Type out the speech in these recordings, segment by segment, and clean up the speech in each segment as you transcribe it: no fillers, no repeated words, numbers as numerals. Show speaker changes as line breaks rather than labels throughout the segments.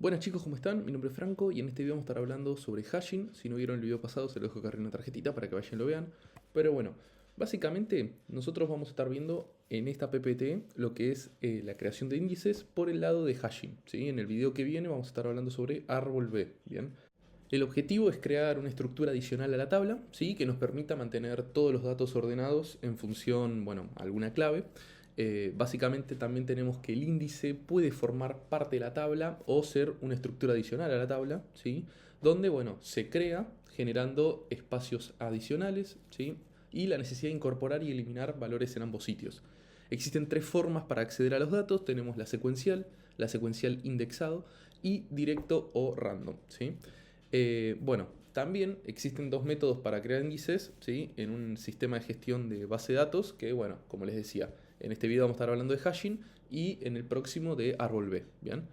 Buenas chicos, ¿cómo están? Mi nombre es Franco y en este video vamos a estar hablando sobre hashing. Si no vieron el video pasado, se lo dejo acá en una tarjetita para que vayan y lo vean. Pero bueno, básicamente nosotros vamos a estar viendo en esta PPT lo que es la creación de índices por el lado de hashing, ¿sí? En el video que viene vamos a estar hablando sobre árbol B, ¿bien? El objetivo es crear una estructura adicional a la tabla, ¿sí? Que nos permita mantener todos los datos ordenados en función, bueno, alguna clave. Básicamente también tenemos que el índice puede formar parte de la tabla o ser una estructura adicional a la tabla, ¿sí? Donde, bueno, se crea generando espacios adicionales, ¿sí? Y la necesidad de incorporar y eliminar valores en ambos sitios. Existen tres formas para acceder a los datos. Tenemos la secuencial indexado y directo o random, ¿sí? Bueno, también existen dos métodos para crear índices, ¿sí? En un sistema de gestión de base de datos que, bueno, como les decía, en este video vamos a estar hablando de hashing y en el próximo de árbol B, ¿bien?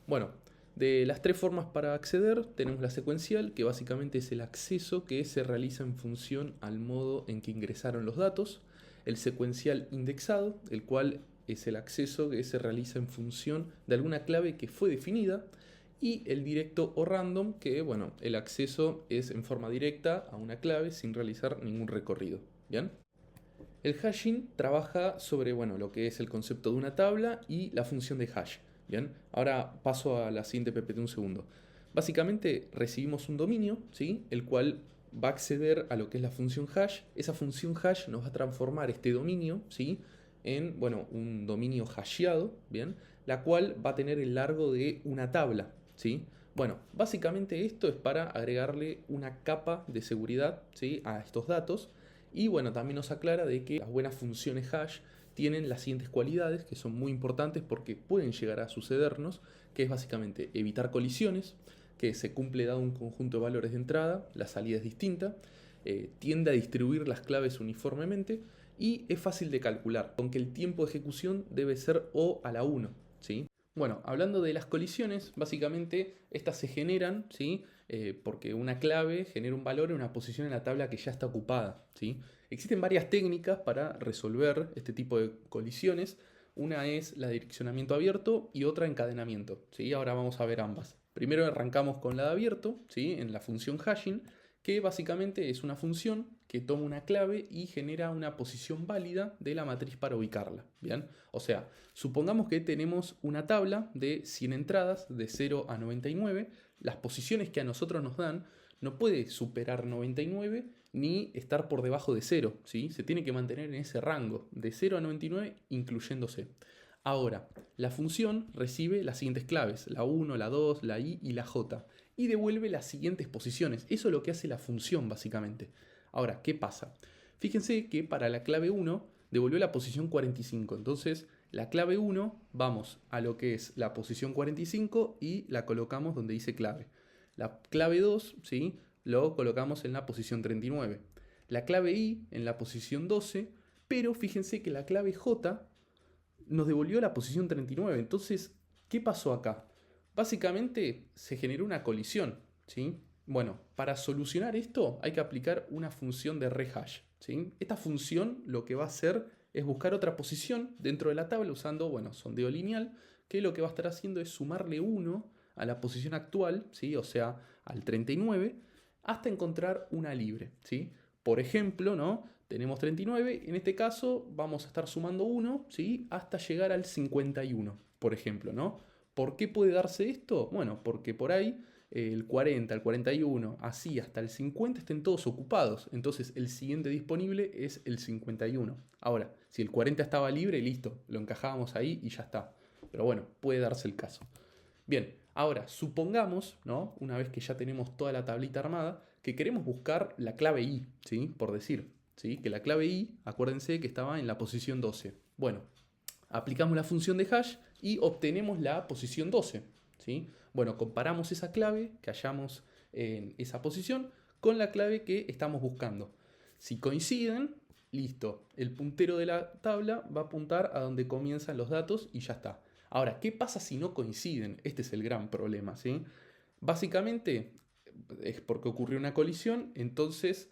Bueno, de las tres formas para acceder tenemos la secuencial, que básicamente es el acceso que se realiza en función al modo en que ingresaron los datos. El secuencial indexado, el cual es el acceso que se realiza en función de alguna clave que fue definida. Y el directo o random, que bueno, el acceso es en forma directa a una clave sin realizar ningún recorrido. ¿Bien? El hashing trabaja sobre bueno, lo que es el concepto de una tabla y la función de hash. ¿Bien? Ahora paso a la siguiente PPT un segundo. Básicamente recibimos un dominio, ¿sí? El cual va a acceder a lo que es la función hash. Esa función hash nos va a transformar este dominio, ¿sí? En bueno, un dominio hasheado, ¿bien? La cual va a tener el largo de una tabla, ¿sí? Bueno, básicamente esto es para agregarle una capa de seguridad, ¿sí? A estos datos. Y bueno, también nos aclara de que las buenas funciones hash tienen las siguientes cualidades que son muy importantes porque pueden llegar a sucedernos, que es básicamente evitar colisiones, que se cumple dado un conjunto de valores de entrada, la salida es distinta, tiende a distribuir las claves uniformemente y es fácil de calcular, aunque el tiempo de ejecución debe ser O a la 1, ¿sí? Bueno, hablando de las colisiones, básicamente estas se generan, ¿sí? Porque una clave genera un valor en una posición en la tabla que ya está ocupada, ¿sí? Existen varias técnicas para resolver este tipo de colisiones. Una es la direccionamiento abierto y otra encadenamiento, ¿sí? Ahora vamos a ver ambas. Primero arrancamos con la de abierto, ¿sí? En la función hashing, que básicamente es una función que toma una clave y genera una posición válida de la matriz para ubicarla, ¿bien? O sea, supongamos que tenemos una tabla de 100 entradas de 0 a 99, las posiciones que a nosotros nos dan no puede superar 99 ni estar por debajo de 0, ¿sí? Se tiene que mantener en ese rango de 0 a 99 incluyéndose. Ahora, la función recibe las siguientes claves, la 1, la 2, la i y la j, y devuelve las siguientes posiciones. Eso es lo que hace la función básicamente. Ahora, ¿qué pasa? Fíjense que para la clave 1 devolvió la posición 45, entonces la clave 1 vamos a lo que es la posición 45 y la colocamos donde dice clave. La clave 2, ¿sí? Lo colocamos en la posición 39. La clave i en la posición 12, pero fíjense que la clave j nos devolvió la posición 39. Entonces, ¿qué pasó acá? Básicamente se generó una colisión, ¿sí? Bueno, para solucionar esto hay que aplicar una función de rehash, ¿sí? Esta función lo que va a hacer es buscar otra posición dentro de la tabla usando, bueno, sondeo lineal, que lo que va a estar haciendo es sumarle 1 a la posición actual, ¿sí? O sea, al 39, hasta encontrar una libre, ¿sí? Por ejemplo, ¿no? Tenemos 39, en este caso vamos a estar sumando 1, ¿sí? Hasta llegar al 51, por ejemplo, ¿no? ¿Por qué puede darse esto? Bueno, porque por ahí el 40, el 41, así hasta el 50 estén todos ocupados. Entonces el siguiente disponible es el 51. Ahora, si el 40 estaba libre, listo, lo encajábamos ahí y ya está. Pero bueno, puede darse el caso. Bien, ahora supongamos, ¿no? Una vez que ya tenemos toda la tablita armada, que queremos buscar la clave i, ¿sí? Por decir, ¿sí? Que la clave i, acuérdense que estaba en la posición 12. Bueno, aplicamos la función de hash y obtenemos la posición 12, ¿sí? Bueno, comparamos esa clave que hallamos en esa posición con la clave que estamos buscando. Si coinciden, listo, el puntero de la tabla va a apuntar a donde comienzan los datos y ya está. Ahora, ¿qué pasa si no coinciden? Este es el gran problema, ¿sí? Básicamente es porque ocurrió una colisión, entonces,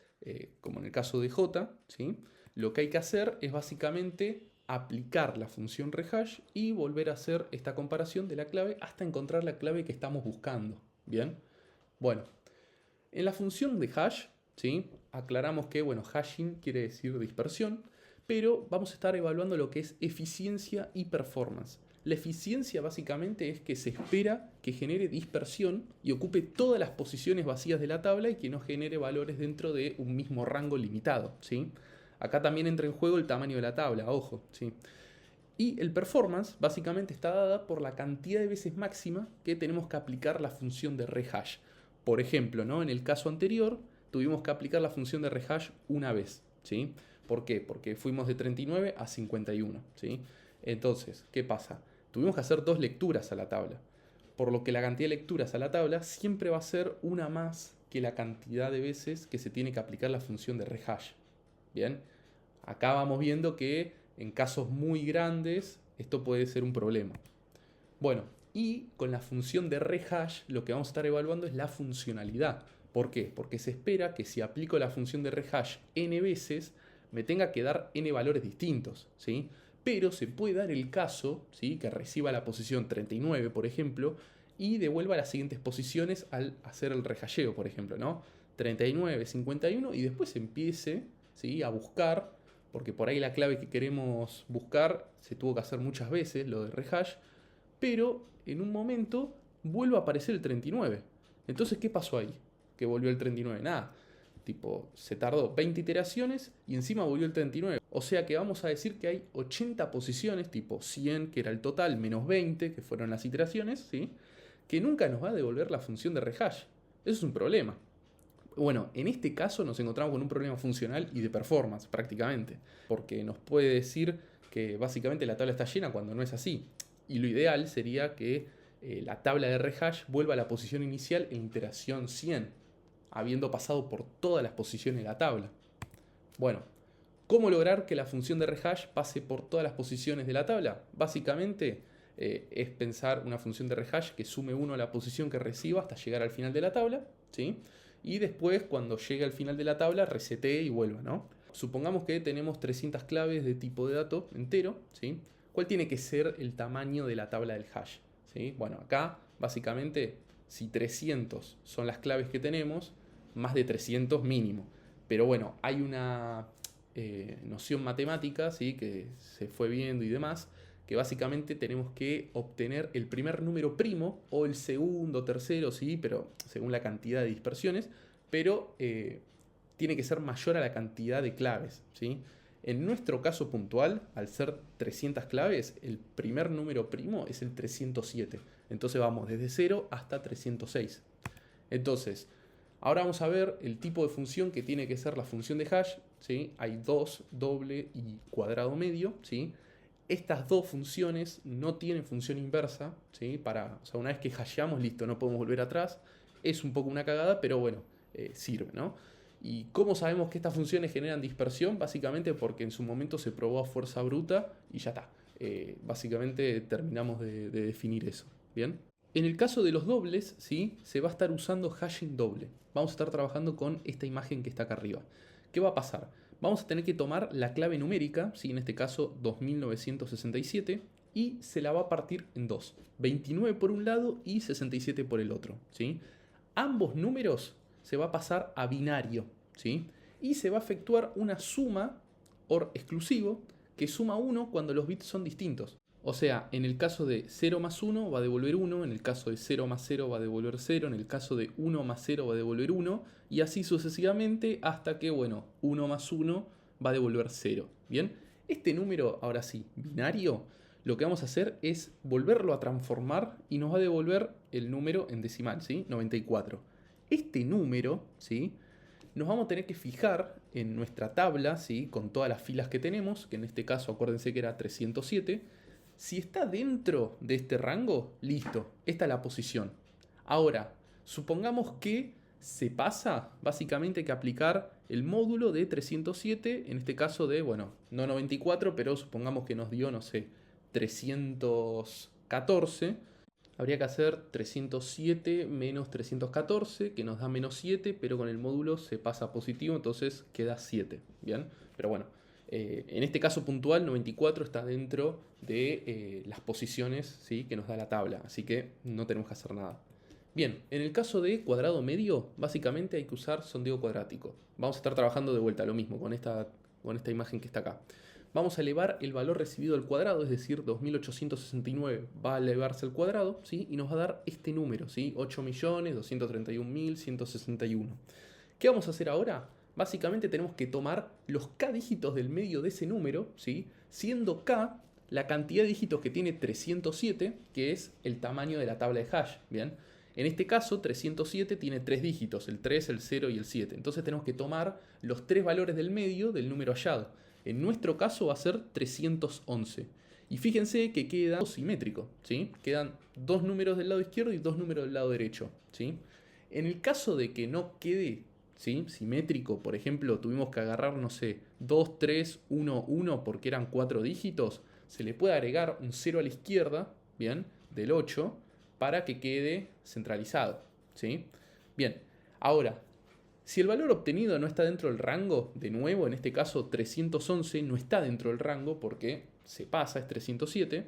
como en el caso de J, ¿sí? Lo que hay que hacer es básicamente aplicar la función rehash y volver a hacer esta comparación de la clave hasta encontrar la clave que estamos buscando. Bien, bueno, en la función de hash, ¿sí? Aclaramos que, bueno, hashing quiere decir dispersión, pero vamos a estar evaluando lo que es eficiencia y performance. La eficiencia básicamente es que se espera que genere dispersión y ocupe todas las posiciones vacías de la tabla y que no genere valores dentro de un mismo rango limitado, ¿sí? Acá también entra en juego el tamaño de la tabla, ojo, ¿sí? Y el performance básicamente está dada por la cantidad de veces máxima que tenemos que aplicar la función de rehash. Por ejemplo, ¿no? En el caso anterior tuvimos que aplicar la función de rehash una vez, ¿sí? ¿Por qué? Porque fuimos de 39 a 51, ¿sí? Entonces, ¿qué pasa? Tuvimos que hacer 2 lecturas a la tabla, por lo que la cantidad de lecturas a la tabla siempre va a ser una más que la cantidad de veces que se tiene que aplicar la función de rehash. Bien, acá vamos viendo que en casos muy grandes esto puede ser un problema. Bueno, y con la función de rehash lo que vamos a estar evaluando es la funcionalidad. ¿Por qué? Porque se espera que si aplico la función de rehash n veces me tenga que dar n valores distintos, ¿sí? Pero se puede dar el caso, ¿sí? Que reciba la posición 39, por ejemplo, y devuelva las siguientes posiciones al hacer el rehasheo, por ejemplo, ¿no? 39, 51 y después empiece, ¿sí? A buscar, porque por ahí la clave que queremos buscar se tuvo que hacer muchas veces, lo de rehash, pero en un momento vuelve a aparecer el 39. Entonces, ¿qué pasó ahí? Que volvió el 39. Nada. Tipo, se tardó 20 iteraciones y encima volvió el 39. O sea que vamos a decir que hay 80 posiciones, tipo 100, que era el total, menos 20, que fueron las iteraciones, ¿sí? Que nunca nos va a devolver la función de rehash. Eso es un problema. Bueno, en este caso nos encontramos con un problema funcional y de performance prácticamente, porque nos puede decir que básicamente la tabla está llena cuando no es así. Y lo ideal sería que la tabla de rehash vuelva a la posición inicial en iteración 100, habiendo pasado por todas las posiciones de la tabla. Bueno, ¿cómo lograr que la función de rehash pase por todas las posiciones de la tabla? Básicamente es pensar una función de rehash que sume 1 a la posición que reciba hasta llegar al final de la tabla, ¿sí? Y después, cuando llegue al final de la tabla, resetee y vuelva, ¿no? Supongamos que tenemos 300 claves de tipo de dato entero, ¿sí? ¿Cuál tiene que ser el tamaño de la tabla del hash? ¿Sí? Bueno, acá, básicamente, si 300 son las claves que tenemos, más de 300 mínimo. Pero bueno, hay una noción matemática, ¿sí? Que se fue viendo y demás, que básicamente tenemos que obtener el primer número primo o el segundo, tercero, sí, pero según la cantidad de dispersiones, pero tiene que ser mayor a la cantidad de claves, ¿sí? En nuestro caso puntual, al ser 300 claves, el primer número primo es el 307. Entonces vamos desde 0 hasta 306. Entonces, ahora vamos a ver el tipo de función que tiene que ser la función de hash, ¿sí? Hay 2, doble y cuadrado medio, ¿sí? Estas dos funciones no tienen función inversa, ¿sí? O sea, una vez que hasheamos, listo, no podemos volver atrás. Es un poco una cagada, pero bueno, sirve, ¿no? ¿Y cómo sabemos que estas funciones generan dispersión? Básicamente porque en su momento se probó a fuerza bruta y ya está. Básicamente terminamos de definir eso, ¿bien? En el caso de los dobles, ¿sí? Se va a estar usando hashing doble. Vamos a estar trabajando con esta imagen que está acá arriba. ¿Qué va a pasar? Vamos a tener que tomar la clave numérica, ¿sí? En este caso 2967, y se la va a partir en dos. 29 por un lado y 67 por el otro, ¿sí? Ambos números se va a pasar a binario, ¿sí? Y se va a efectuar una suma OR exclusivo que suma 1 cuando los bits son distintos. O sea, en el caso de 0 más 1 va a devolver 1, en el caso de 0 más 0 va a devolver 0, en el caso de 1 más 0 va a devolver 1, y así sucesivamente hasta que, bueno, 1 más 1 va a devolver 0. ¿Bien? Este número, ahora sí, binario, lo que vamos a hacer es volverlo a transformar y nos va a devolver el número en decimal, ¿sí? 94. Este número, ¿sí? Nos vamos a tener que fijar en nuestra tabla, ¿sí? Con todas las filas que tenemos, que en este caso acuérdense que era 307. Si está dentro de este rango, listo, esta es la posición. Ahora, supongamos que se pasa, básicamente hay que aplicar el módulo de 307, en este caso de, bueno, no 94, pero supongamos que nos dio, no sé, 314. Habría que hacer 307 menos 314, que nos da menos 7, pero con el módulo se pasa a positivo, entonces queda 7, ¿bien? Pero bueno, En este caso puntual, 94 está dentro de las posiciones, ¿sí?, que nos da la tabla, así que no tenemos que hacer nada. Bien, en el caso de cuadrado medio, básicamente hay que usar sondeo cuadrático. Vamos a estar trabajando de vuelta lo mismo con esta imagen que está acá. Vamos a elevar el valor recibido al cuadrado, es decir, 2869 va a elevarse al cuadrado, ¿sí?, y nos va a dar este número, ¿sí?, 8.231.161. ¿Qué vamos a hacer ahora? Básicamente tenemos que tomar los k dígitos del medio de ese número, ¿sí?, siendo k la cantidad de dígitos que tiene 307, que es el tamaño de la tabla de hash. Bien, en este caso 307 tiene 3 dígitos, el 3, el 0 y el 7. Entonces tenemos que tomar los 3 valores del medio del número hallado. En nuestro caso va a ser 311. Y fíjense que queda simétrico, ¿sí? Quedan 2 números del lado izquierdo y 2 números del lado derecho, ¿sí? En el caso de que no quede, ¿sí?, simétrico, por ejemplo, tuvimos que agarrar, no sé, 2, 3, 1, 1 porque eran 4 dígitos, se le puede agregar un 0 a la izquierda, ¿bien?, del 8, para que quede centralizado, ¿sí? Bien, ahora, si el valor obtenido no está dentro del rango, de nuevo, en este caso 311 no está dentro del rango porque se pasa, es 307,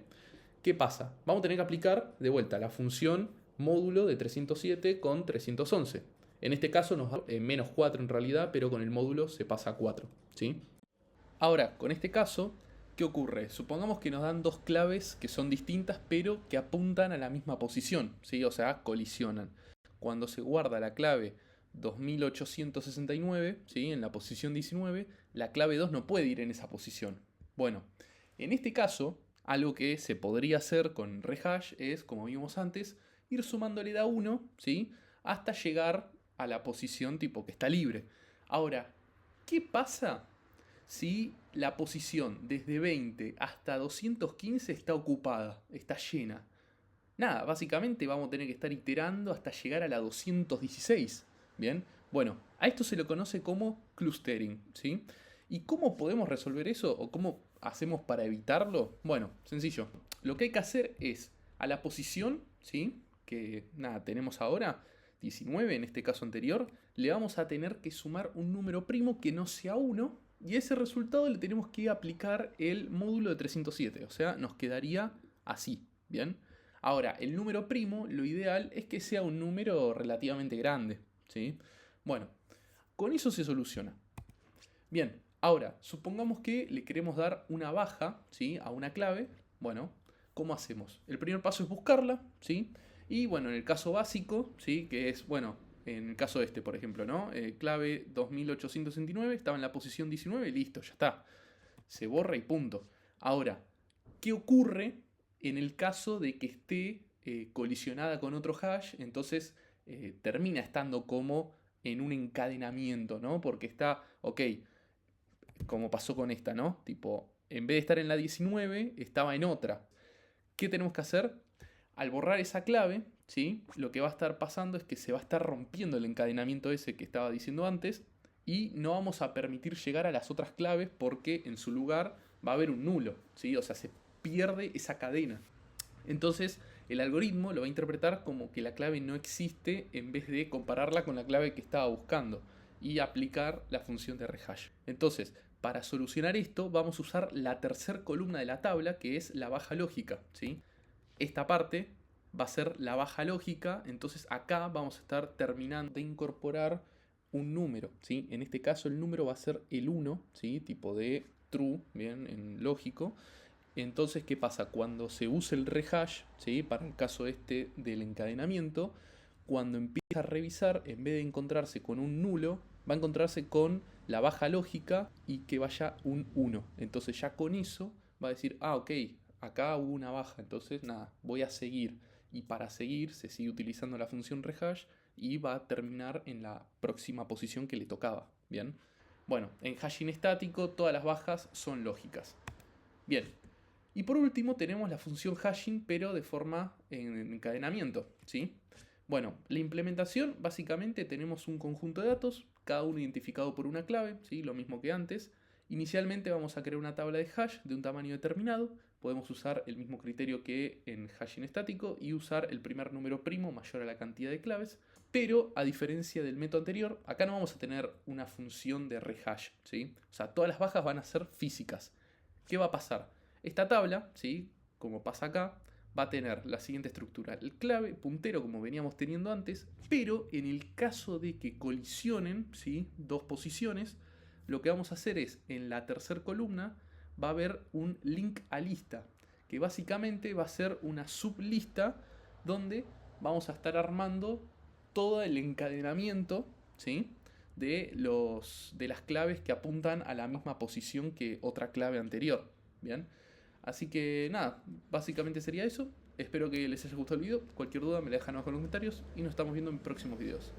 ¿qué pasa? Vamos a tener que aplicar de vuelta la función módulo de 307 con 311. En este caso nos da menos 4 en realidad, pero con el módulo se pasa a 4, ¿sí? Ahora, con este caso, ¿qué ocurre? Supongamos que nos dan dos claves que son distintas, pero que apuntan a la misma posición, ¿sí? O sea, colisionan. Cuando se guarda la clave 2869, ¿sí?, en la posición 19, la clave 2 no puede ir en esa posición. Bueno, en este caso, algo que se podría hacer con rehash es, como vimos antes, ir sumándole da 1, ¿sí?, hasta llegar a la posición tipo que está libre. Ahora, ¿qué pasa si la posición desde 20 hasta 215 está ocupada, está llena? Nada, básicamente vamos a tener que estar iterando hasta llegar a la 216. Bien, bueno, a esto se lo conoce como clustering, ¿sí? ¿Y cómo podemos resolver eso o cómo hacemos para evitarlo? Bueno, sencillo. Lo que hay que hacer es a la posición, ¿sí?, que nada, tenemos ahora, 19 en este caso anterior, le vamos a tener que sumar un número primo que no sea 1 y a ese resultado le tenemos que aplicar el módulo de 307, o sea, nos quedaría así, ¿bien? Ahora, el número primo, lo ideal es que sea un número relativamente grande, ¿sí? Bueno, con eso se soluciona. Bien, ahora, supongamos que le queremos dar una baja, ¿sí?, a una clave. Bueno, ¿cómo hacemos? El primer paso es buscarla, ¿sí? Y bueno, en el caso básico, ¿sí?, que es, bueno, en el caso este, por ejemplo, ¿no? Clave 2869, estaba en la posición 19, listo, ya está. Se borra y punto. Ahora, ¿qué ocurre en el caso de que esté colisionada con otro hash? Entonces termina estando como en un encadenamiento, ¿no? Porque está, ok, como pasó con esta, ¿no? Tipo, en vez de estar en la 19, estaba en otra. ¿Qué tenemos que hacer? Al borrar esa clave, ¿sí?, lo que va a estar pasando es que se va a estar rompiendo el encadenamiento ese que estaba diciendo antes y no vamos a permitir llegar a las otras claves porque en su lugar va a haber un nulo, ¿sí? O sea, se pierde esa cadena. Entonces, el algoritmo lo va a interpretar como que la clave no existe en vez de compararla con la clave que estaba buscando y aplicar la función de rehash. Entonces, para solucionar esto, vamos a usar la tercera columna de la tabla, que es la baja lógica, ¿sí? Esta parte va a ser la baja lógica, entonces acá vamos a estar terminando de incorporar un número, ¿sí? En este caso el número va a ser el 1, ¿sí?, tipo de true, bien, en lógico. Entonces, ¿qué pasa? Cuando se usa el rehash, ¿sí?, para el caso este del encadenamiento, cuando empieza a revisar, en vez de encontrarse con un nulo, va a encontrarse con la baja lógica y que vaya un 1. Entonces ya con eso va a decir, ah, ok, acá hubo una baja, entonces nada, voy a seguir. Y para seguir se sigue utilizando la función rehash y va a terminar en la próxima posición que le tocaba. Bien, bueno, en hashing estático todas las bajas son lógicas. Bien, y por último tenemos la función hashing, pero de forma en encadenamiento, ¿sí? Bueno, la implementación, básicamente tenemos un conjunto de datos, cada uno identificado por una clave, ¿sí?, lo mismo que antes. Inicialmente vamos a crear una tabla de hash de un tamaño determinado, podemos usar el mismo criterio que en hashing estático y usar el primer número primo mayor a la cantidad de claves. Pero a diferencia del método anterior, acá no vamos a tener una función de rehash, ¿sí? O sea, todas las bajas van a ser físicas. ¿Qué va a pasar? Esta tabla, ¿sí? Como pasa acá, va a tener la siguiente estructura. El clave, puntero, como veníamos teniendo antes, pero en el caso de que colisionen, ¿sí? Dos posiciones, lo que vamos a hacer es, en la tercera columna, va a haber un link a lista, que básicamente va a ser una sublista donde vamos a estar armando todo el encadenamiento, ¿sí? de las claves que apuntan a la misma posición que otra clave anterior. Bien, así que nada, básicamente sería eso. Espero que les haya gustado el video. Cualquier duda me la dejan abajo en los comentarios y nos estamos viendo en próximos videos.